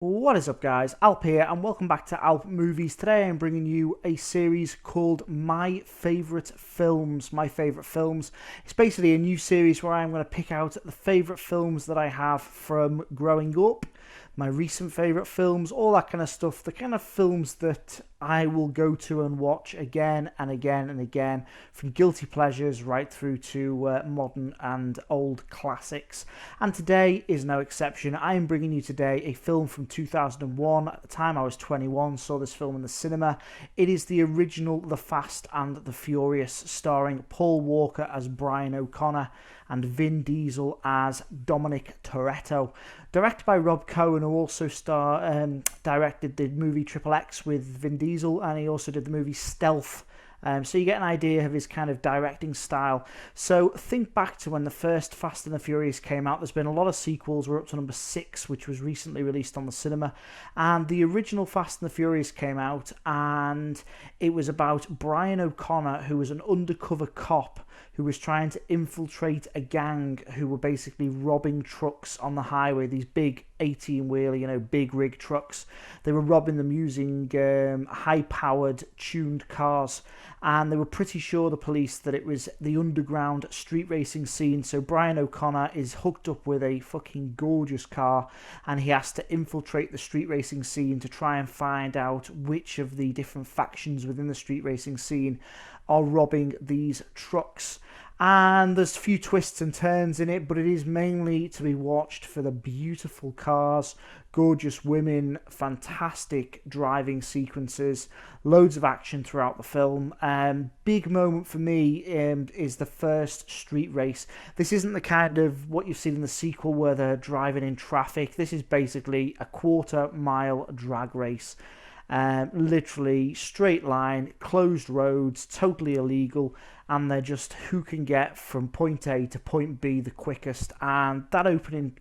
What is up, guys? Alp here, and welcome back to Alp Movies. Today I'm bringing you a series called My Favourite Films. It's basically a new series where I'm going to pick out the favourite films that I have from growing up, my recent favourite films, all that kind of stuff, the kind of films that I will go to and watch again and again and again, from guilty pleasures right through to modern and old classics. And today is no exception. I am bringing you today a film from 2001. At the time I was 21, saw this film in the cinema. It is the original The Fast and the Furious, starring Paul Walker as Brian O'Connor and Vin Diesel as Dominic Toretto. Directed by Rob Cohen, who also directed the movie Triple X with Vin Diesel, and he also did the movie Stealth. So you get an idea of his kind of directing style. So think back to when the first Fast and the Furious came out. There's been a lot of sequels. We're up to number 6, which was recently released on the cinema. And the original Fast and the Furious came out, and it was about Brian O'Connor, who was an undercover cop who was trying to infiltrate a gang who were basically robbing trucks on the highway, these big 18-wheeler, big rig trucks. They were robbing them using high-powered, tuned cars, and they were pretty sure, the police, that it was the underground street racing scene. So Brian O'Connor is hooked up with a fucking gorgeous car, and he has to infiltrate the street racing scene to try and find out which of the different factions within the street racing scene are robbing these trucks. And there's a few twists and turns in it, but it is mainly to be watched for the beautiful cars, gorgeous women, fantastic driving sequences, loads of action throughout the film. Big moment for me is the first street race. This isn't the kind of what you've seen in the sequel where they're driving in traffic. This is basically a quarter-mile drag race. Literally straight line, closed roads, totally illegal, and they're just who can get from point A to point B the quickest. And that opening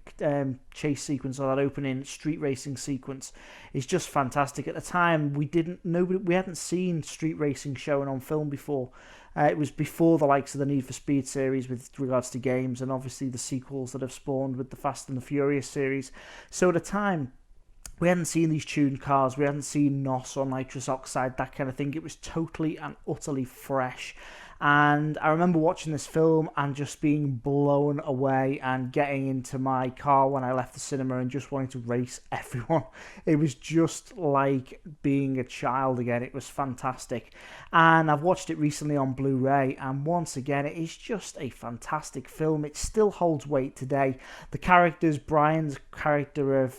chase sequence, or that opening street racing sequence, is just fantastic. At the time, we hadn't seen street racing shown on film before. It was before the likes of the Need for Speed series with regards to games, and obviously the sequels that have spawned with the Fast and the Furious series. So at the time, we hadn't seen these tuned cars, we hadn't seen NOS or nitrous oxide, that kind of thing. It was totally and utterly fresh. And I remember watching this film and just being blown away and getting into my car when I left the cinema and just wanting to race everyone. It was just like being a child again. It was fantastic. And I've watched it recently on Blu-ray, and once again, it is just a fantastic film. It still holds weight today. The characters, Brian's character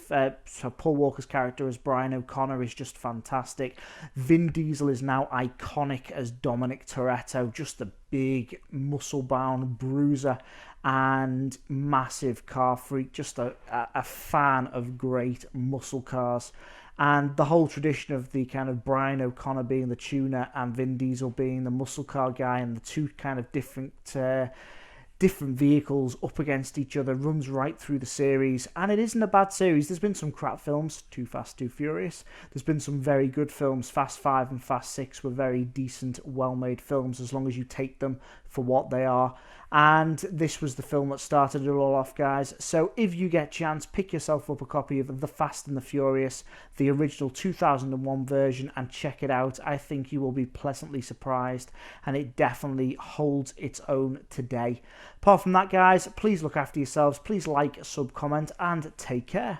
Paul Walker's character as Brian O'Connor is just fantastic. Vin Diesel is now iconic as Dominic Toretto, just a big muscle-bound bruiser and massive car freak, just a fan of great muscle cars. And the whole tradition of the kind of Brian O'Connor being the tuner and Vin Diesel being the muscle car guy, and the two kind of different vehicles up against each other, runs right through the series. And it isn't a bad series. There's been some crap films, Too Fast, Too Furious. There's been some very good films. Fast 5 and Fast 6 were very decent, well-made films, as long as you take them for what they are. And this was the film that started it all off, guys. So if you get a chance, pick yourself up a copy of The Fast and the Furious, the original 2001 version, and check it out. I think you will be pleasantly surprised, and it definitely holds its own today. Apart from that, guys, please look after yourselves. Please like, sub, comment, and take care.